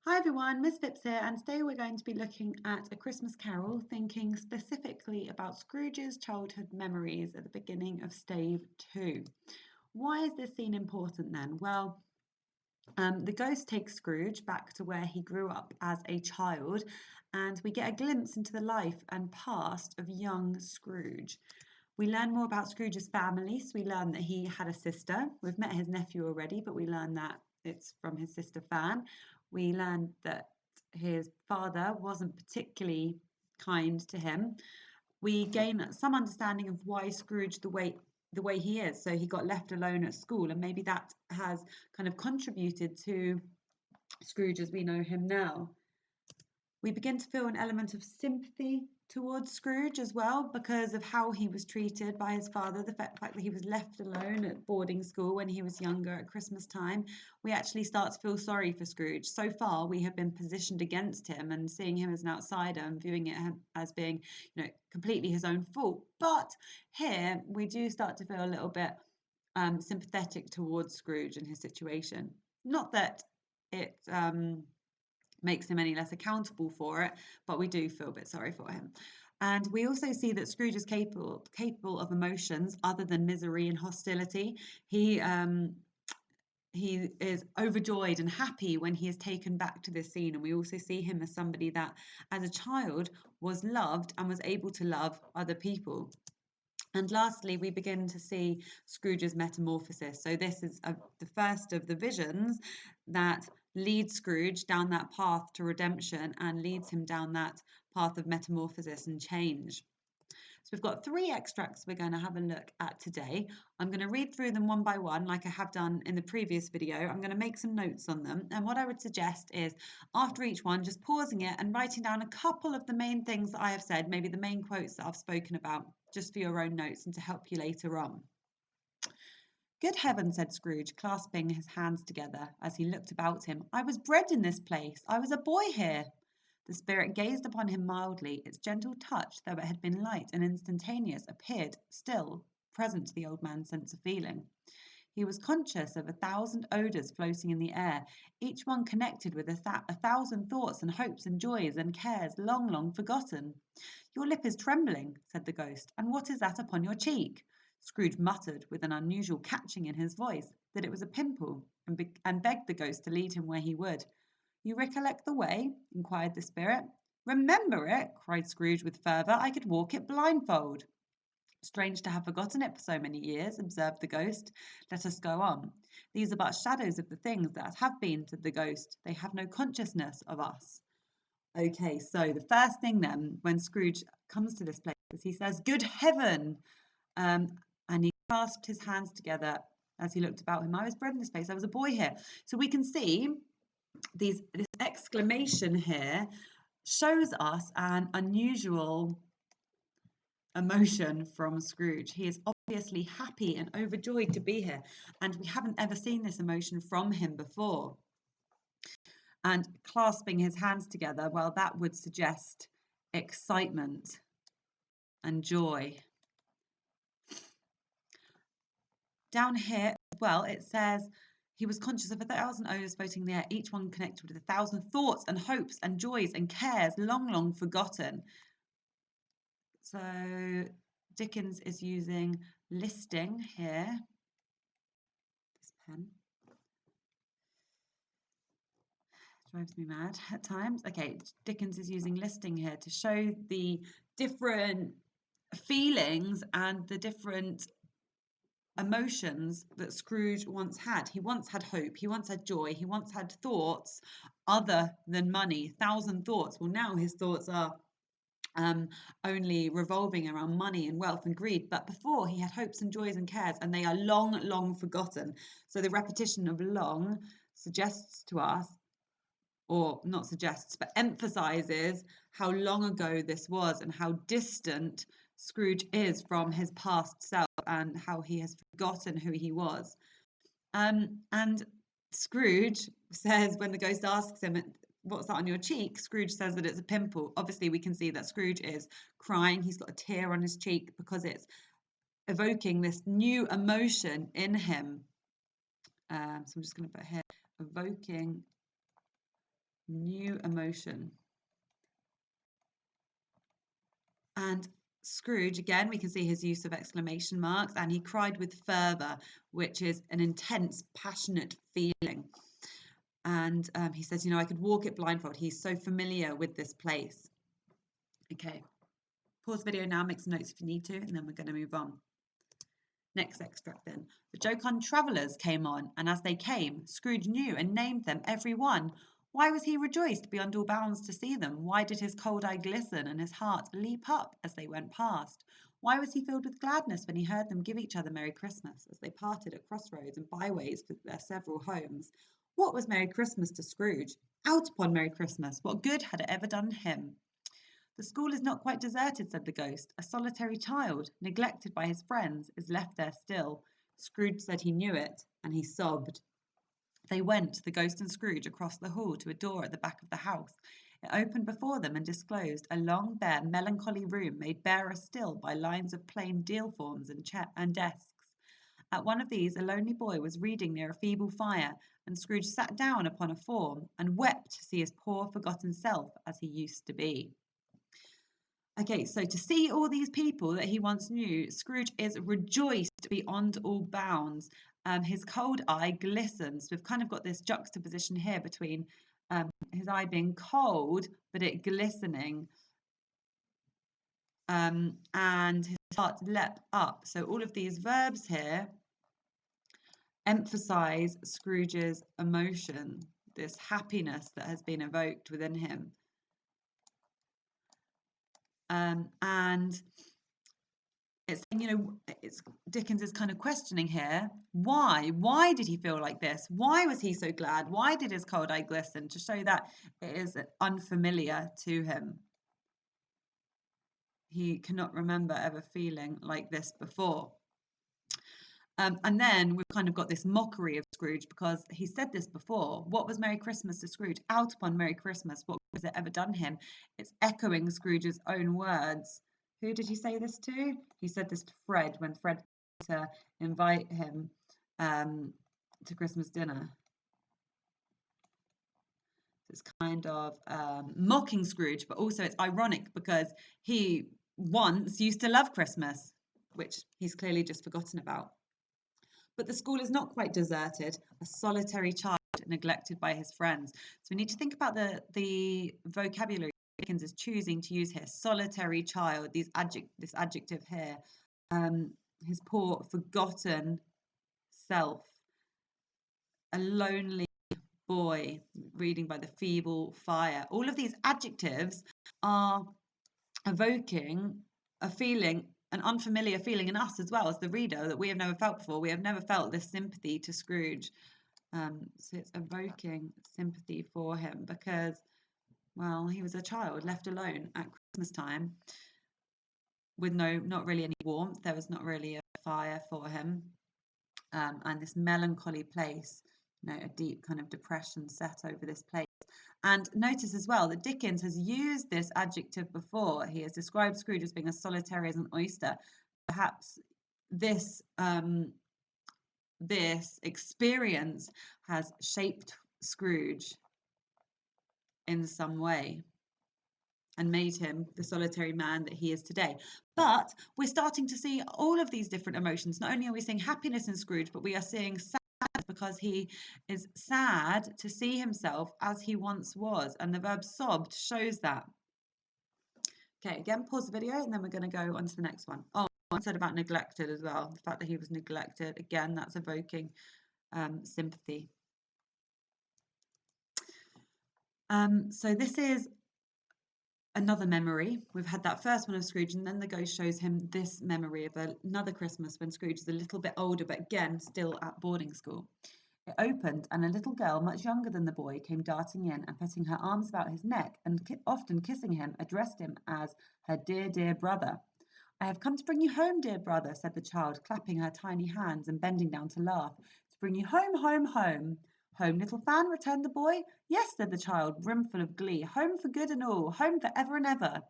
Hi everyone, Miss Phipps here, and today we're going to be looking at A Christmas Carol, thinking specifically about Scrooge's childhood memories at the beginning of Stave 2. Why is this scene important then? Well, the ghost takes Scrooge back to where he grew up as a child, and we get a glimpse into the life and past of young Scrooge. We learn more about Scrooge's family, so we learn that he had a sister. We've met his nephew already, but we learn that it's from his sister Fan. We learned that his father wasn't particularly kind to him. We gain some understanding of why Scrooge the way he is. So he got left alone at school, and maybe that has kind of contributed to Scrooge as we know him now. We begin to feel an element of sympathy towards Scrooge as well because of how he was treated by his father, the fact that he was left alone at boarding school when he was younger at Christmas time. We actually start to feel sorry for Scrooge. So far, we have been positioned against him and seeing him as an outsider and viewing it as being, completely his own fault. But here, we do start to feel a little bit sympathetic towards Scrooge and his situation. Not that it makes him any less accountable for it, but we do feel a bit sorry for him. And we also see that Scrooge is capable of emotions other than misery and hostility. He is overjoyed and happy when he is taken back to this scene, and we also see him as somebody that, as a child, was loved and was able to love other people. And lastly, we begin to see Scrooge's metamorphosis. So this is the first of the visions that leads Scrooge down that path to redemption and leads him down that path of metamorphosis and change. So we've got 3 extracts we're going to have a look at today. I'm going to read through them one by one like I have done in the previous video. I'm going to make some notes on them. And what I would suggest is after each one, just pausing it and writing down a couple of the main things that I have said, maybe the main quotes that I've spoken about, just for your own notes and to help you later on. Good heaven, said Scrooge, clasping his hands together as he looked about him. I was bred in this place. I was a boy here. The spirit gazed upon him mildly. Its gentle touch, though it had been light and instantaneous, appeared still present to the old man's sense of feeling. He was conscious of 1,000 odours floating in the air, each one connected with 1,000 thoughts and hopes and joys and cares long, long forgotten. Your lip is trembling, said the ghost, and what is that upon your cheek? Scrooge muttered, with an unusual catching in his voice, that it was a pimple, and begged the ghost to lead him where he would. You recollect the way? Inquired the spirit. Remember it? Cried Scrooge with fervour. I could walk it blindfold. Strange to have forgotten it for so many years, observed the ghost. Let us go on. These are but shadows of the things that have been, said the ghost. They have no consciousness of us. Okay, so the first thing then, when Scrooge comes to this place, is he says, Good heaven! And he clasped his hands together as he looked about him. I was bred in this place. I was a boy here. So we can see this exclamation here shows us an unusual emotion from Scrooge. He is obviously happy and overjoyed to be here, and we haven't ever seen this emotion from him before. And clasping his hands together, well, that would suggest excitement and joy. Down here as well, it says he was conscious of 1,000 odours floating in the air, each one connected with 1,000 thoughts and hopes and joys and cares long, long forgotten. So Dickens is using listing here. This pen drives me mad at times. Okay, Dickens is using listing here to show the different feelings and the different emotions that Scrooge once had. He once had hope, he once had joy, he once had thoughts other than money, 1,000 thoughts. Well, now his thoughts are only revolving around money and wealth and greed. But before, he had hopes and joys and cares, and they are long, long forgotten. So the repetition of long suggests to us, or not suggests, but emphasizes how long ago this was and how distant Scrooge is from his past self and how he has forgotten who he was. And Scrooge says, when the ghost asks him, what's that on your cheek? Scrooge says that it's a pimple. Obviously, we can see that Scrooge is crying. He's got a tear on his cheek because it's evoking this new emotion in him. So I'm just going to put here, evoking New emotion. And Scrooge, again, we can see his use of exclamation marks, and he cried with fervour, which is an intense, passionate feeling. And he says, I could walk it blindfold. He's so familiar with this place. Okay, pause the video now, make some notes if you need to, and then we're going to move on. Next extract then. The jocund travellers came on, and as they came, Scrooge knew and named them every one. Why was he rejoiced beyond all bounds to see them? Why did his cold eye glisten and his heart leap up as they went past? Why was he filled with gladness when he heard them give each other Merry Christmas as they parted at crossroads and byways for their several homes? What was Merry Christmas to Scrooge? Out upon Merry Christmas! What good had it ever done him? The school is not quite deserted, said the ghost. A solitary child, neglected by his friends, is left there still. Scrooge said he knew it, and he sobbed. They went, the ghost and Scrooge, across the hall to a door at the back of the house. It opened before them and disclosed a long, bare, melancholy room made barer still by lines of plain deal forms and desks. At one of these a lonely boy was reading near a feeble fire, and Scrooge sat down upon a form and wept to see his poor forgotten self as he used to be. Okay, so to see all these people that he once knew, Scrooge is rejoiced beyond all bounds. His cold eye glistens. We've kind of got this juxtaposition here between his eye being cold, but it glistening, and his heart leapt up. So all of these verbs here emphasize Scrooge's emotion, this happiness that has been evoked within him. And it's, it's Dickens is kind of questioning here, why did he feel like this? Why was he so glad? Why did his cold eye glisten? To show that it is unfamiliar to him. He cannot remember ever feeling like this before. And then we've kind of got this mockery of Scrooge, because he said this before. What was Merry Christmas to Scrooge? Out upon Merry Christmas, what has it ever done him? It's echoing Scrooge's own words. Who did he say this to? He said this to Fred when Fred came to invite him to Christmas dinner. It's kind of mocking Scrooge, but also it's ironic because he once used to love Christmas, which he's clearly just forgotten about. But the school is not quite deserted, a solitary child neglected by his friends. So we need to think about the vocabulary Dickens is choosing to use here. Solitary child, this adjective here. His poor, forgotten self. A lonely boy reading by the feeble fire. All of these adjectives are evoking a feeling, an unfamiliar feeling in us as well as the reader that we have never felt before. We have never felt this sympathy to Scrooge. So it's evoking sympathy for him because, well, he was a child left alone at Christmas time with not really any warmth. There was not really a fire for him. And this melancholy place, a deep kind of depression set over this place. And notice as well that Dickens has used this adjective before. He has described Scrooge as being as solitary as an oyster. Perhaps this this experience has shaped Scrooge in some way and made him the solitary man that he is today. But we're starting to see all of these different emotions. Not only are we seeing happiness in Scrooge, but we are seeing sadness because he is sad to see himself as he once was. And the verb sobbed shows that. Okay, again, pause the video and then we're going to go on to the next one. Oh, I said about neglected as well. The fact that he was neglected, again, that's evoking sympathy. So this is another memory. We've had that first one of Scrooge, and then the ghost shows him this memory of another Christmas when Scrooge is a little bit older, but again, still at boarding school. It opened, and a little girl much younger than the boy came darting in and putting her arms about his neck and often kissing him, addressed him as her dear, dear brother. I have come to bring you home, dear brother, said the child, clapping her tiny hands and bending down to laugh. To bring you home, home, home. Home, little Fan, returned the boy. Yes, said the child, brimful of glee. Home for good and all, home for ever and ever.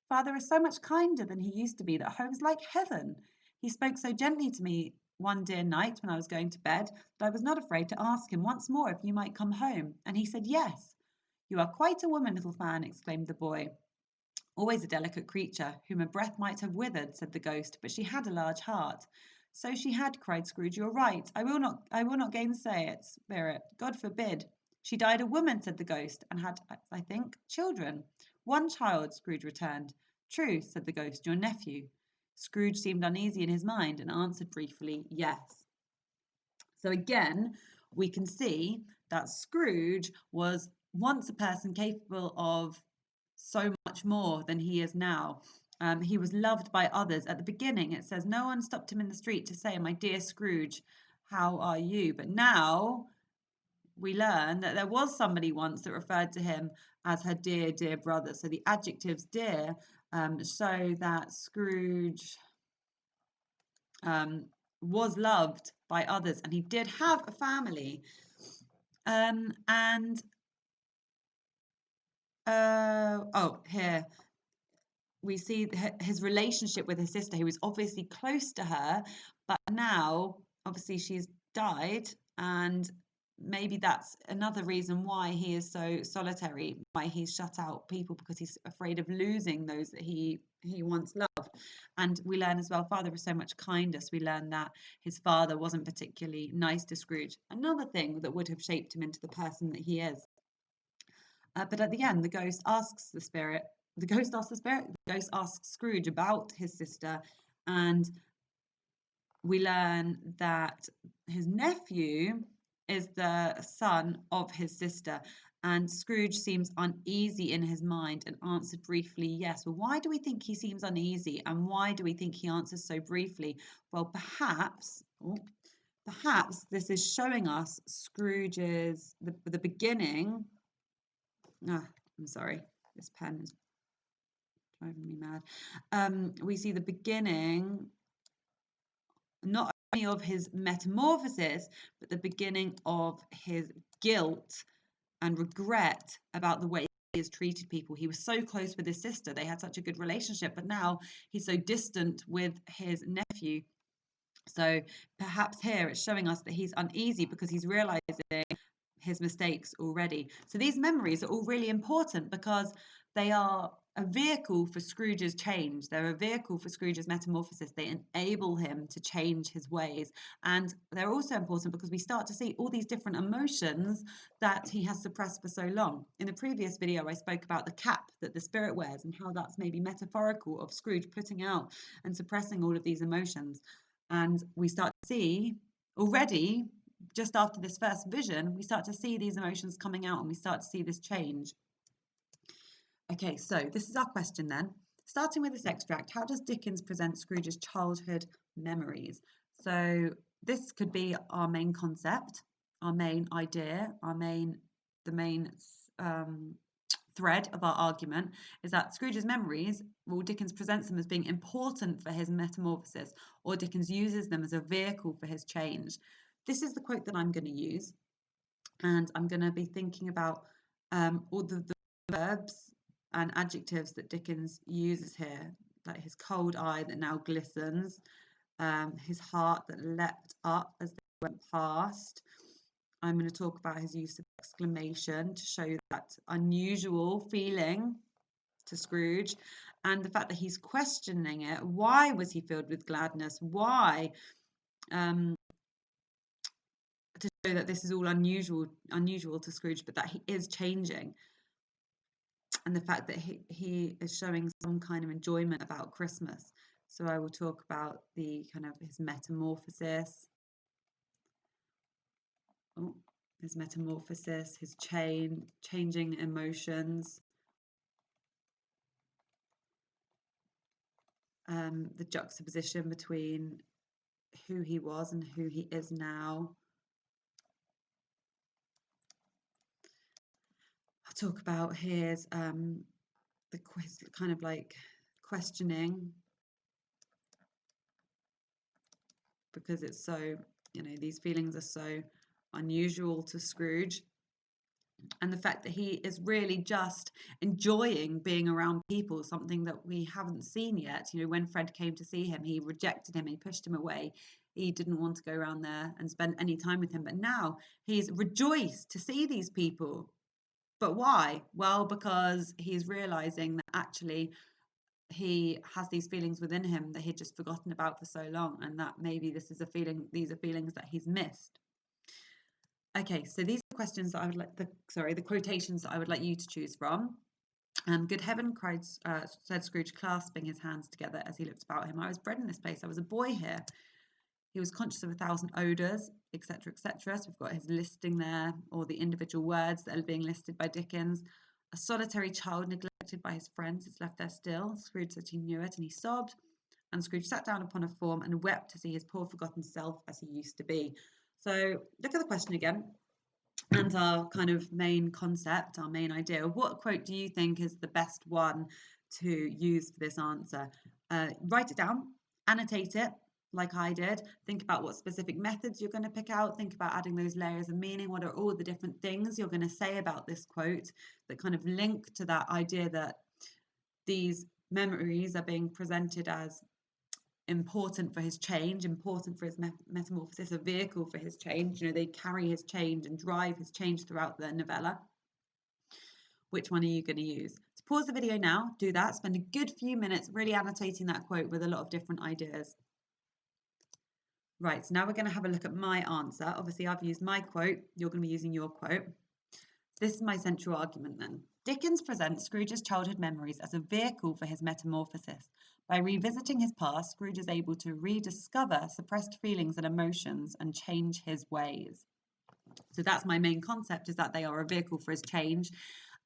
Father is so much kinder than he used to be that home's like heaven. He spoke so gently to me one dear night when I was going to bed that I was not afraid to ask him once more if you might come home, and he said yes. "You are quite a woman, little fan," exclaimed the boy. "Always a delicate creature, whom a breath might have withered," said the ghost, "but she had a large heart." "So she had," cried Scrooge. "You're right. I will not gainsay it, Spirit. God forbid." "She died a woman," said the ghost, "and had, I think, children." "One child," Scrooge returned. "True," said the ghost, "your nephew." Scrooge seemed uneasy in his mind and answered briefly, "Yes." So again, we can see that Scrooge was once a person capable of so much more than he is now. He was loved by others. At the beginning, it says, "No one stopped him in the street to say, 'My dear Scrooge, how are you?'" But now we learn that there was somebody once that referred to him as her dear, dear brother. So the adjectives dear show that Scrooge um, was loved by others, and he did have a family. And here we see his relationship with his sister. He was obviously close to her, but now obviously she's died, and maybe that's another reason why he is so solitary, why he's shut out people, because he's afraid of losing those that he once loved. And we learn as well, father was so much kinder. So we learn that his father wasn't particularly nice to Scrooge, another thing that would have shaped him into the person that he is. But at the end, the ghost asks the spirit, the ghost asks the spirit, the ghost asks Scrooge about his sister, and we learn that his nephew is the son of his sister. And Scrooge seems uneasy in his mind and answered briefly, "Yes." Well, why do we think he seems uneasy, and why do we think he answers so briefly? Well, perhaps this is showing us Scrooge's the beginning. I'm sorry, this pen is driving me mad. We see the beginning not only of his metamorphosis, but the beginning of his guilt and regret about the way he has treated people. He was so close with his sister, they had such a good relationship, but now he's so distant with his nephew. So perhaps here it's showing us that he's uneasy because he's realizing his mistakes already. So these memories are all really important because they are a vehicle for Scrooge's change. They're a vehicle for Scrooge's metamorphosis. They enable him to change his ways. And they're also important because we start to see all these different emotions that he has suppressed for so long. In the previous video, I spoke about the cap that the spirit wears and how that's maybe metaphorical of Scrooge putting out and suppressing all of these emotions. And we start to see already, just after this first vision, we start to see these emotions coming out and we start to see this change. Okay, so this is our question then. Starting with this extract, how does Dickens present Scrooge's childhood memories? So this could be our main concept, our main idea, the main thread of our argument is that Scrooge's memories, well, Dickens presents them as being important for his metamorphosis, or Dickens uses them as a vehicle for his change. This is the quote that I'm going to use, and I'm going to be thinking about all the verbs and adjectives that Dickens uses here, like his cold eye that now glistens, his heart that leapt up as they went past. I'm going to talk about his use of exclamation to show that unusual feeling to Scrooge, and the fact that he's questioning it. Why was he filled with gladness? Why? To show that this is all unusual to Scrooge, but that he is changing. And the fact that he is showing some kind of enjoyment about Christmas. So I will talk about the kind of his metamorphosis. His changing emotions, the juxtaposition between who he was and who he is now. I'll talk about his the kind of like questioning, because it's so, these feelings are so unusual to Scrooge, and the fact that he is really just enjoying being around people, something that we haven't seen yet. When Fred came to see him, he rejected him, he pushed him away, he didn't want to go around there and spend any time with him, but now he's rejoiced to see these people. But why? Well, because he's realizing that actually he has these feelings within him that he'd just forgotten about for so long, and that maybe these are feelings that he's missed. Okay, so these are questions that I would like the quotations that I would like you to choose from. Good heaven, cried, said Scrooge, clasping his hands together as he looked about him. I was bred in this place. I was a boy here. He was conscious of 1,000 odours, etc., etc. So we've got his listing there, or the individual words that are being listed by Dickens. A solitary child neglected by his friends is left there still. Scrooge said he knew it, and he sobbed. And Scrooge sat down upon a form and wept to see his poor forgotten self as he used to be. So look at the question again. And our kind of main concept, our main idea. What quote do you think is the best one to use for this answer? Write it down, annotate it like I did. Think about what specific methods you're going to pick out. Think about adding those layers of meaning. What are all the different things you're going to say about this quote that kind of link to that idea that these memories are being presented as important for his change, important for his metamorphosis, a vehicle for his change. They carry his change and drive his change throughout the novella. Which one are you going to use? So pause the video now, do that, spend a good few minutes really annotating that quote with a lot of different ideas. Right, so now we're going to have a look at my answer. Obviously, I've used my quote, you're going to be using your quote. This is my central argument then. Dickens presents Scrooge's childhood memories as a vehicle for his metamorphosis. By revisiting his past, Scrooge is able to rediscover suppressed feelings and emotions and change his ways. So that's my main concept, is that they are a vehicle for his change,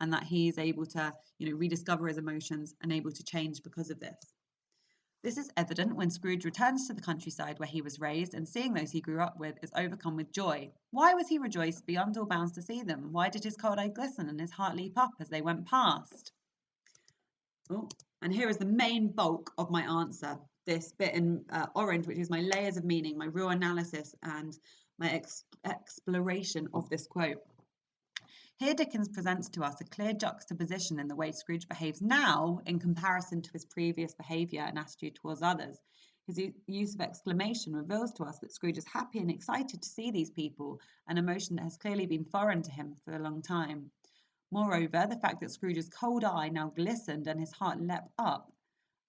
and that he's able to, rediscover his emotions and able to change because of this. This is evident when Scrooge returns to the countryside where he was raised, and seeing those he grew up with is overcome with joy. Why was he rejoiced beyond all bounds to see them? Why did his cold eye glisten and his heart leap up as they went past? Oh, and here is the main bulk of my answer. This bit in orange, which is my layers of meaning, my real analysis and my exploration of this quote. Here Dickens presents to us a clear juxtaposition in the way Scrooge behaves now in comparison to his previous behaviour and attitude towards others. His use of exclamation reveals to us that Scrooge is happy and excited to see these people, an emotion that has clearly been foreign to him for a long time. Moreover, the fact that Scrooge's cold eye now glistened and his heart leapt up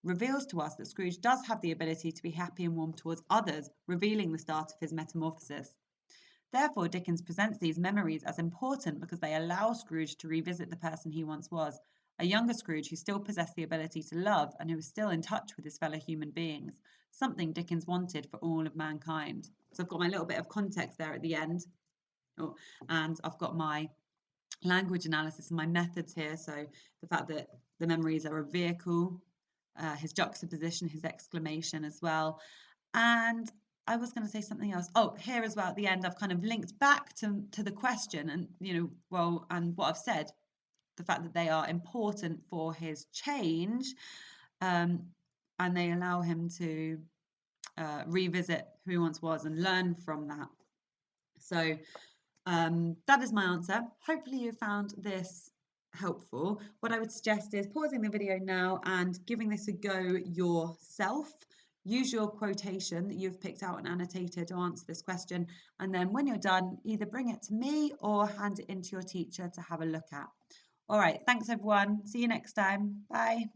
reveals to us that Scrooge does have the ability to be happy and warm towards others, revealing the start of his metamorphosis. Therefore, Dickens presents these memories as important because they allow Scrooge to revisit the person he once was, a younger Scrooge who still possessed the ability to love and who was still in touch with his fellow human beings, something Dickens wanted for all of mankind. So I've got my little bit of context there at the end, and I've got my language analysis and my methods here. So the fact that the memories are a vehicle, his juxtaposition, his exclamation as well. And I was going to say something else. Oh, here as well at the end, I've kind of linked back to the question and, and what I've said, the fact that they are important for his change, and they allow him to revisit who he once was and learn from that. So that is my answer. Hopefully you found this helpful. What I would suggest is pausing the video now and giving this a go yourself. Use your quotation that you've picked out and annotated to answer this question, and then when you're done, either bring it to me or hand it in to your teacher to have a look at. All right, thanks everyone. See you next time. Bye.